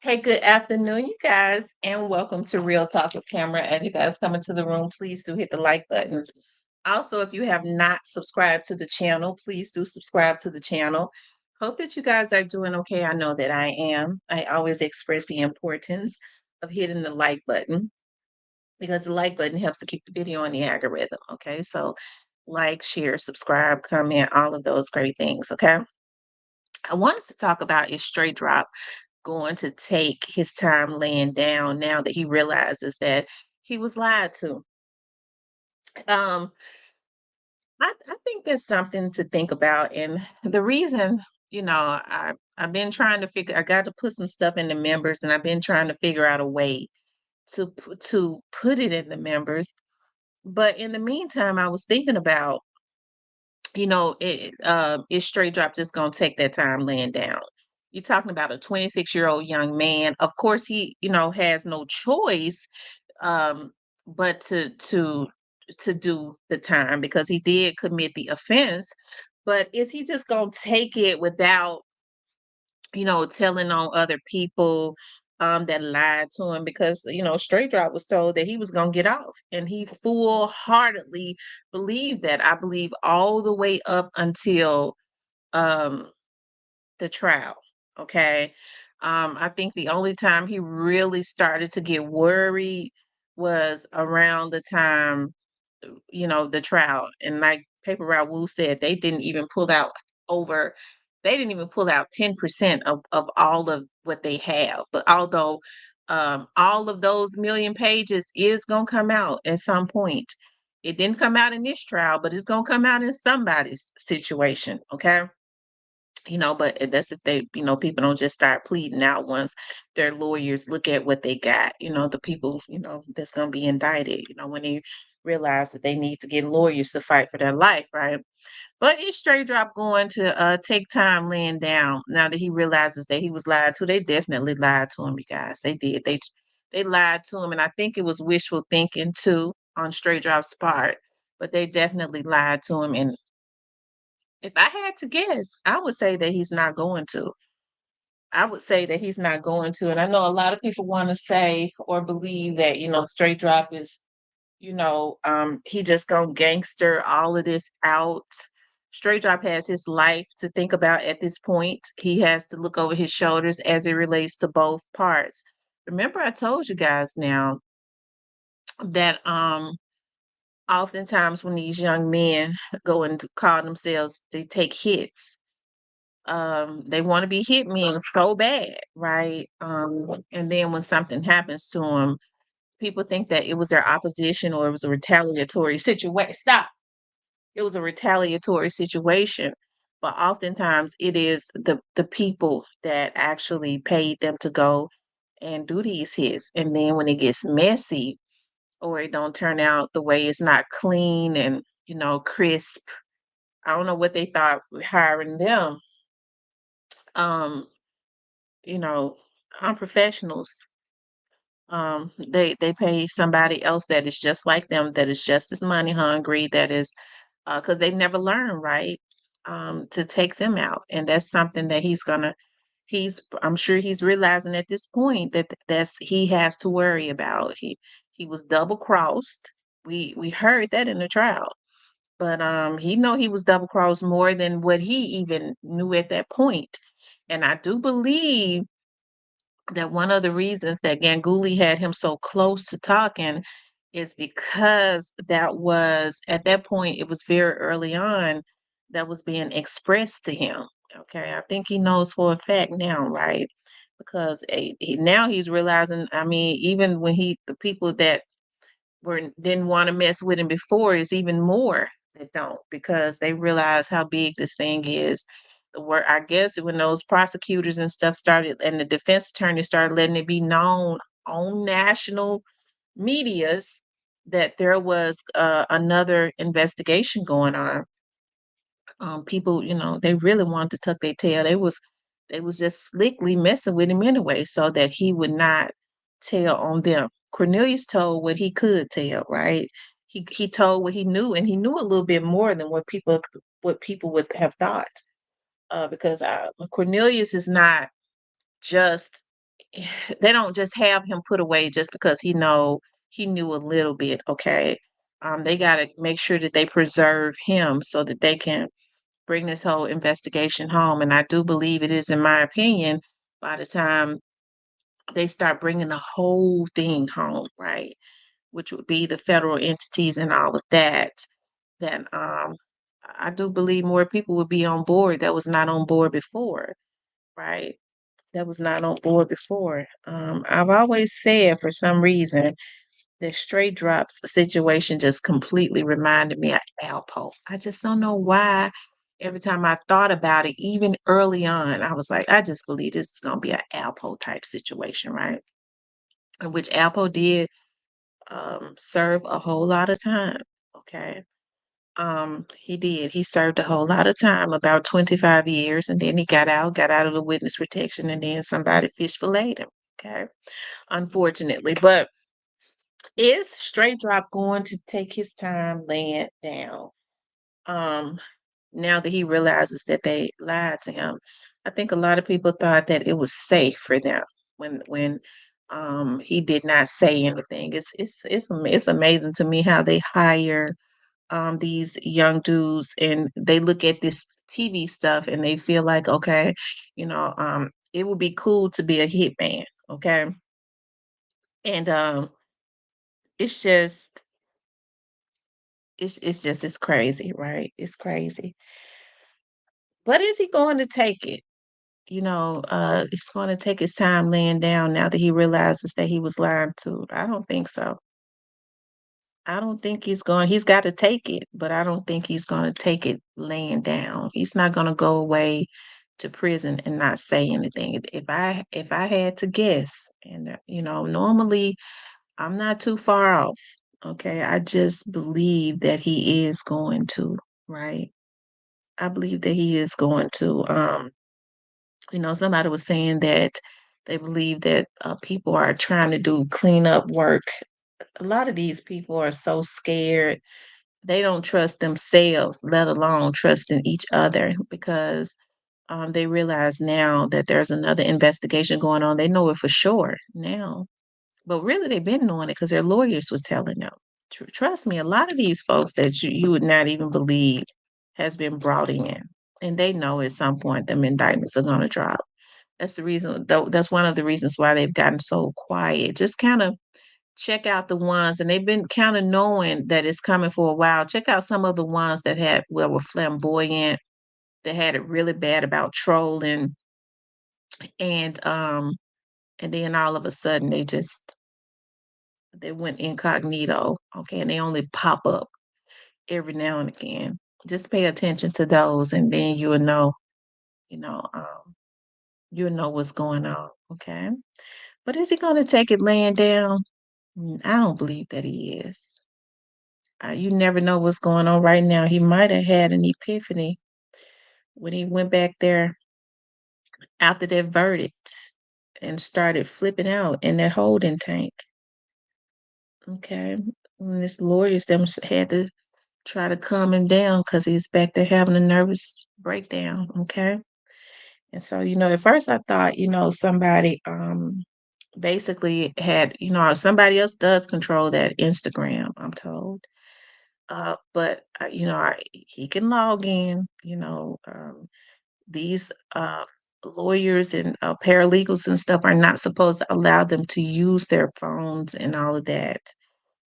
Hey, good afternoon, you guys, and welcome to Real Talk with Tamara. As you guys come into the room, please do hit the like button. Also, if you have not subscribed to the channel, please do subscribe to the channel. Hope that you guys are doing okay. I know that I am. I always express the importance of hitting the like button because the like button helps to keep the video on the algorithm. Okay, so like, share, subscribe, comment, all of those great things. Okay, I wanted to talk about is straight drop going to take his time laying down now that he realizes that he was lied to. Um, I think that's something to think about. And the reason, I've been trying to figure I got to put some stuff in the members and I've been trying to figure out a way to put it in the members. But in the meantime, I was thinking about, is straight drop just gonna take that time laying down? You're talking about a 26-year-old young man. Of course, he, has no choice um but to do the time because he did commit the offense. But is he just gonna take it without telling on other people that lied to him? Because straight drop was told that he was gonna get off, and he full heartedly believed that. I believe all the way up until um the trial. Okay. I think the only time he really started to get worried was around the time, the trial. And like Paper Route Wu said, over, they didn't even pull out 10% of all of what they have. But although all of those million pages is going to come out at some point, it didn't come out in this trial, but it's going to come out in somebody's situation. Okay, but that's if they, people don't just start pleading out once their lawyers look at what they got. The people, that's going to be indicted, when they realize that they need to get lawyers to fight for their life, right? But it's straight drop going to take time laying down now that he realizes that he was lied to. They definitely lied to him, you guys. They did. They lied to him, and I think it was wishful thinking too on straight drop's part. But they definitely lied to him, and if I had to guess, I would say that he's not going to. I would say that he's not going to. And I know a lot of people want to say or believe that, straight drop is, he just gonna gangster all of this out. Straight drop has his life to think about at this point. He has to look over his shoulders as it relates to both parts. Remember, I told you guys now that oftentimes when these young men go and call themselves, they take hits. They want to be hit men so bad, right? And then when something happens to them, people think that it was their opposition or it was a retaliatory situation. Stop. It was a retaliatory situation, but oftentimes it is the people that actually paid them to go and do these hits. And then when it gets messy or it don't turn out the way, it's not clean and crisp. I don't know what they thought hiring them. Um, you know, unprofessionals. They pay somebody else that is just like them, that is just as money hungry, that is because they never learn, right? To take them out, and that's something that I'm sure he's realizing at this point that that's he has to worry about. He was double crossed. We heard that in the trial, but he know he was double crossed more than what he even knew at that point. And I do believe that one of the reasons that Ganguly had him so close to talking is because that was at that point, it was very early on that was being expressed to him. Okay. I think he knows for a fact now, right? Because now he's realizing, I mean, even when the people that didn't want to mess with him before is even more that don't because they realize how big this thing is. The work, I guess, when those prosecutors and stuff started, and the defense attorney started letting it be known on national medias that there was another investigation going on. People, they really wanted to tuck their tail. They was just slickly messing with him anyway, so that he would not tell on them. Cornelius told what he could tell, right? He told what he knew, and he knew a little bit more than what people would have thought. Because Cornelius is not just they don't just have him put away just because he knew a little bit, okay? They gotta make sure that they preserve him so that they can bring this whole investigation home, and I do believe it is, in my opinion, by the time they start bringing the whole thing home, right? Which would be the federal entities and all of that, then I do believe more people would be on board that was not on board before, right? That was not on board before. I've always said for some reason the straight drops situation just completely reminded me of Alpo. I just don't know why. Every time I thought about it, even early on, I was like, I just believe this is gonna be an Alpo type situation, right? In which Alpo did serve a whole lot of time. Okay. He did. He served a whole lot of time, about 25 years, and then he got out of the witness protection, and then somebody fish filleted him. Okay. Unfortunately. But is Straight Drop going to take his time laying down? Um, now that he realizes that they lied to him. I think a lot of people thought that it was safe for them when he did not say anything. It's amazing to me how they hire these young dudes and they look at this TV stuff and they feel like, okay, it would be cool to be a hitman, okay? And it's just it's crazy, right? It's crazy. But is he going to take it? He's going to take his time laying down now that he realizes that he was lied to. I don't think so. I don't think he's got to take it, but I don't think he's going to take it laying down. He's not going to go away to prison and not say anything. If I had to guess, and normally I'm not too far off. Okay, I just believe that he is going to, right? I believe that he is going to. Somebody was saying that they believe that people are trying to do cleanup work. A lot of these people are so scared. They don't trust themselves, let alone trusting each other, because they realize now that there's another investigation going on. They know it for sure now, but really they've been knowing it because their lawyers was telling them. Trust me, a lot of these folks that you would not even believe has been brought in, and they know at some point them indictments are going to drop. That's the reason. That's one of the reasons why they've gotten so quiet. Just kind of check out the ones, and they've been kind of knowing that it's coming for a while. Check out some of the ones that were flamboyant, that had it really bad about trolling, and and then all of a sudden they went incognito. Okay, and they only pop up every now and again. Just pay attention to those, and then you will know. You know, you'll know what's going on. Okay, but is he going to take it laying down? I don't believe that he is. You never know what's going on right now. He might have had an epiphany when he went back there after that verdict and started flipping out in that holding tank. Okay. And his lawyers had to try to calm him down because he's back there having a nervous breakdown. Okay. And so, at first I thought, somebody basically had, somebody else does control that Instagram, I'm told. But he can log in. These lawyers and paralegals and stuff are not supposed to allow them to use their phones and all of that,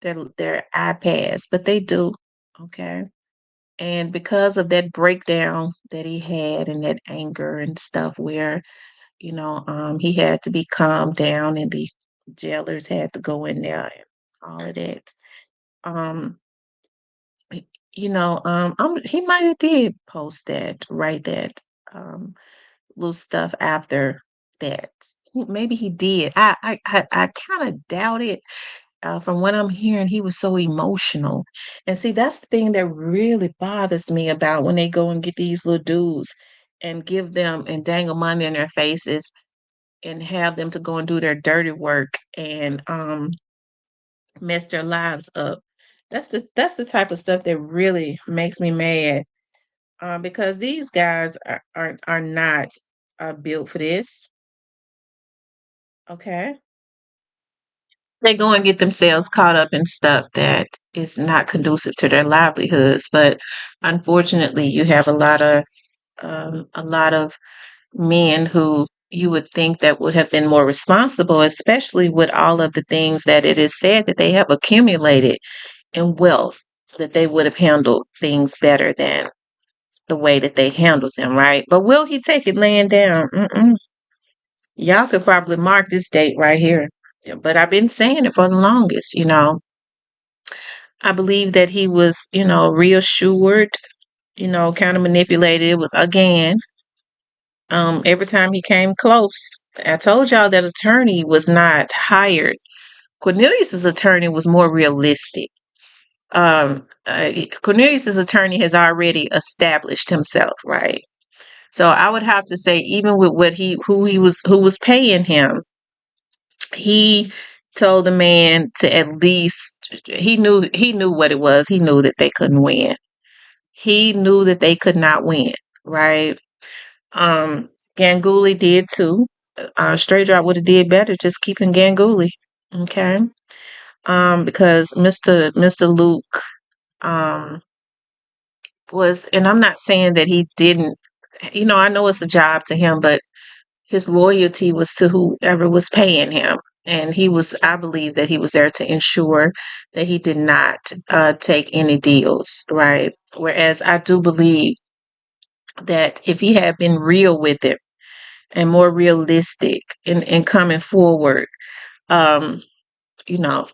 their iPads, but they do. Okay. And because of that breakdown that he had and that anger and stuff, where he had to be calmed down and the jailers had to go in there and all of that. Um, he might have did post that, write that um, little stuff after that. Maybe he did. I kind of doubt it. From what I'm hearing, he was so emotional, and see, that's the thing that really bothers me about when they go and get these little dudes and give them and dangle money in their faces and have them to go and do their dirty work and mess their lives up. That's the type of stuff that really makes me mad, because these guys are not built for this. Okay. They go and get themselves caught up in stuff that is not conducive to their livelihoods. But unfortunately, you have a lot of men who you would think that would have been more responsible, especially with all of the things that it is said that they have accumulated in wealth, that they would have handled things better than the way that they handled them, right? But will he take it laying down? Mm-mm. Y'all could probably mark this date right here. Yeah, but I've been saying it for the longest, you know. I believe that he was, you know, reassured, you know, kind of manipulated. It was again, every time he came close. I told y'all that attorney was not hired. Cornelius's attorney was more realistic. Cornelius's attorney has already established himself, right? So I would have to say, even with who was paying him, he told the man to at least he knew what it was. He knew that they couldn't win. He knew that they could not win, right? Um, Ganguly did too. Straight Drop would have did better just keeping Ganguly, okay? Because Mr. Luke um was, and I'm not saying that he didn't, you know, I know it's a job to him, but his loyalty was to whoever was paying him. And he was, I believe that he was there to ensure that he did not take any deals, right? Whereas I do believe that if he had been real with it and more realistic in coming forward, um, you know,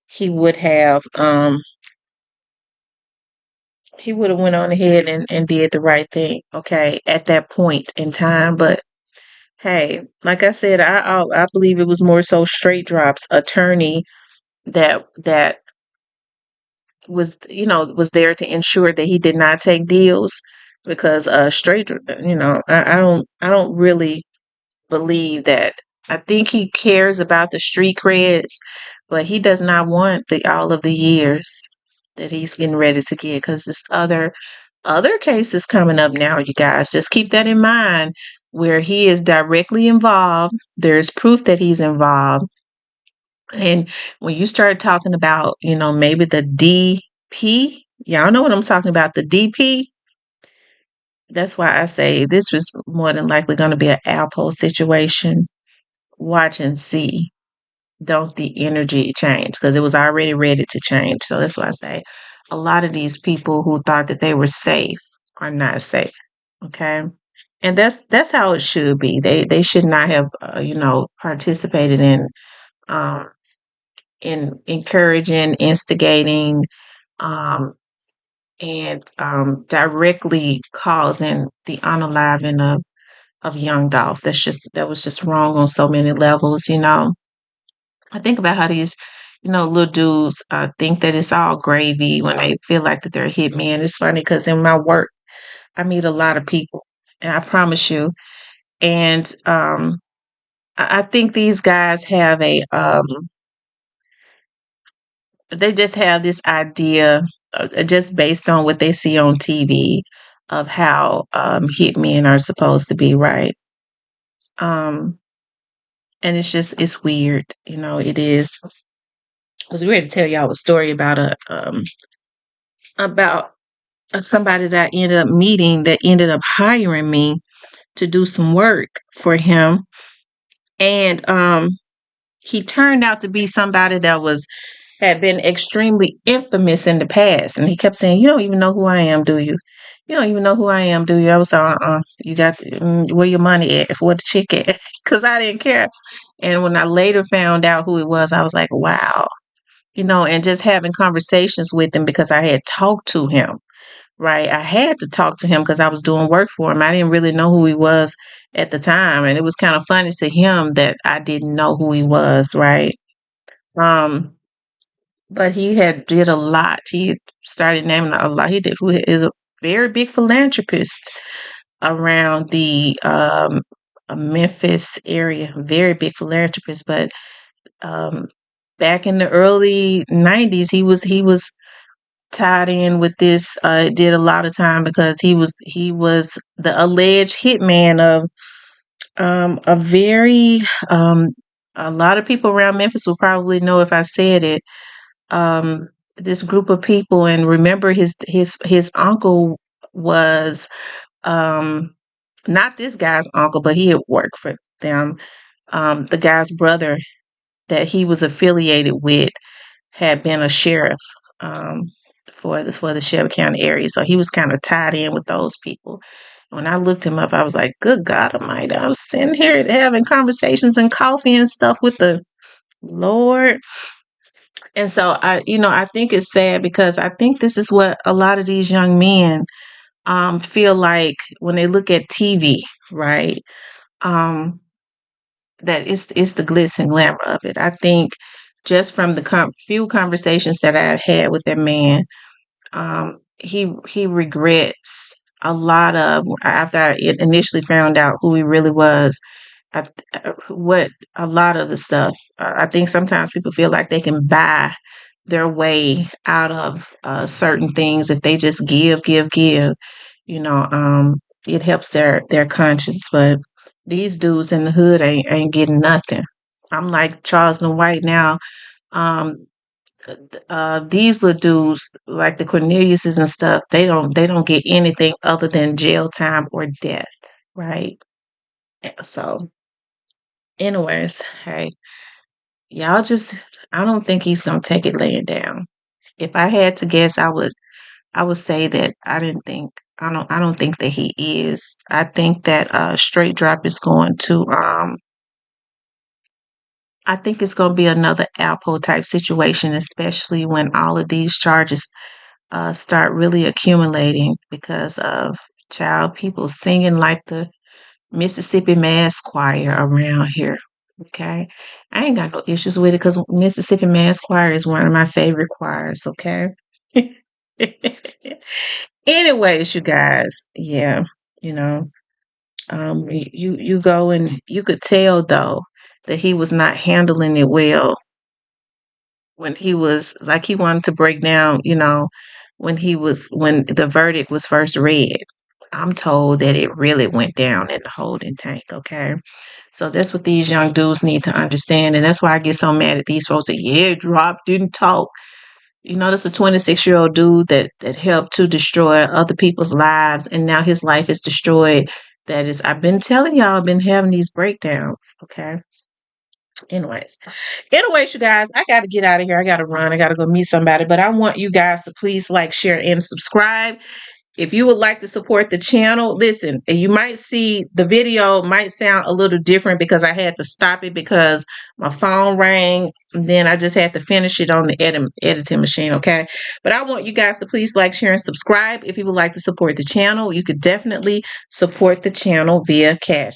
he would have he would have went on ahead and did the right thing, okay, at that point in time. But hey, like I said, I believe it was more so Straight Drop's attorney that was, you know, was there to ensure that he did not take deals, because you know, I don't really believe that. I think he cares about the street creds, but he does not want the all of the years that he's getting ready to get, because this other cases coming up now, you guys. Just keep that in mind, where he is directly involved. There's proof that he's involved. And when you start talking about, you know, maybe the DP, y'all know what I'm talking about, the DP. That's why I say this was more than likely going to be an Alpo situation. Watch and see. Don't the energy change? Because it was already ready to change. So that's why I say a lot of these people who thought that they were safe are not safe. Okay. And that's how it should be. They should not have, you know, participated um, in encouraging, instigating, um, and directly causing the unaliving of young Dolph. That was just wrong on so many levels. You know, I think about how these, you know, little dudes think that it's all gravy when they feel like that they're a hitman. It's funny because in my work, I meet a lot of people, and I promise you, and I think these guys have they just have this idea, just based on what they see on TV, of how hitmen are supposed to be, right? Um, and it's weird, you know. It is. I was ready to tell y'all a story about about somebody that I ended up meeting that ended up hiring me to do some work for him, and he turned out to be somebody that was had been extremely infamous in the past. And he kept saying, "You don't even know who I am, do you? You don't even know who I am, do you?" I was like, you got, where your money at? Where the chick at? Because I didn't care. And when I later found out who it was, I was like, wow. You know, and just having conversations with him because I had talked to him, right? I had to talk to him because I was doing work for him. I didn't really know who he was at the time. And it was kind of funny to him that I didn't know who he was, right? Um, but he had did a lot. He started naming a lot. He did. Who is a very big philanthropist around the Memphis area. Very big philanthropist. But um, back in the early '90s, he was tied in with this. Did a lot of time because he was the alleged hitman of A very a lot of people around Memphis will probably know if I said it. Um, this group of people, and remember his uncle was um not this guy's uncle, but he had worked for them. The guy's brother that he was affiliated with had been a sheriff um, for the Shelby County area, so he was kind of tied in with those people. When I looked him up, I was like, "Good God Almighty!" I'm sitting here having conversations and coffee and stuff with the Lord, and so I think it's sad because I think this is what a lot of these young men feel like when they look at TV, right? Um, that it's the glitz and glamour of it. I think just from the few conversations that I've had with that man, he regrets a lot of after I initially found out who he really was. I, what a lot of the stuff. I think sometimes people feel like they can buy their way out of certain things if they just give. You know, it helps their conscience, but these dudes in the hood ain't getting nothing. I'm like Charles and White now. Um, these little dudes, like the Corneliuses and stuff, they don't get anything other than jail time or death, right? So, anyways, hey, y'all just I don't think he's gonna take it laying down. If I had to guess, I would say that I don't think that he is. I think that straight drop is going to I think it's going to be another Alpo type situation, especially when all of these charges start really accumulating because of child people singing like the Mississippi Mass Choir around here. Okay. I ain't got no issues with it because Mississippi Mass Choir is one of my favorite choirs. Okay. Anyways, you guys, yeah, you know, you go and you could tell though that he was not handling it well when he was like he wanted to break down, when the verdict was first read. I'm told that it really went down in the holding tank, okay? So that's what these young dudes need to understand. And that's why I get so mad at these folks that, yeah, drop, didn't talk. That's a 26-year-old dude that helped to destroy other people's lives, and now his life is destroyed. I've been telling y'all, I've been having these breakdowns, okay? Anyways, you guys, I got to get out of here. I got to run. I got to go meet somebody. But I want you guys to please like, share, and subscribe. If you would like to support the channel, listen, you might see the video might sound a little different because I had to stop it because my phone rang. And then I just had to finish it on the editing machine, okay? But I want you guys to please like, share, and subscribe. If you would like to support the channel, you could definitely support the channel via cash.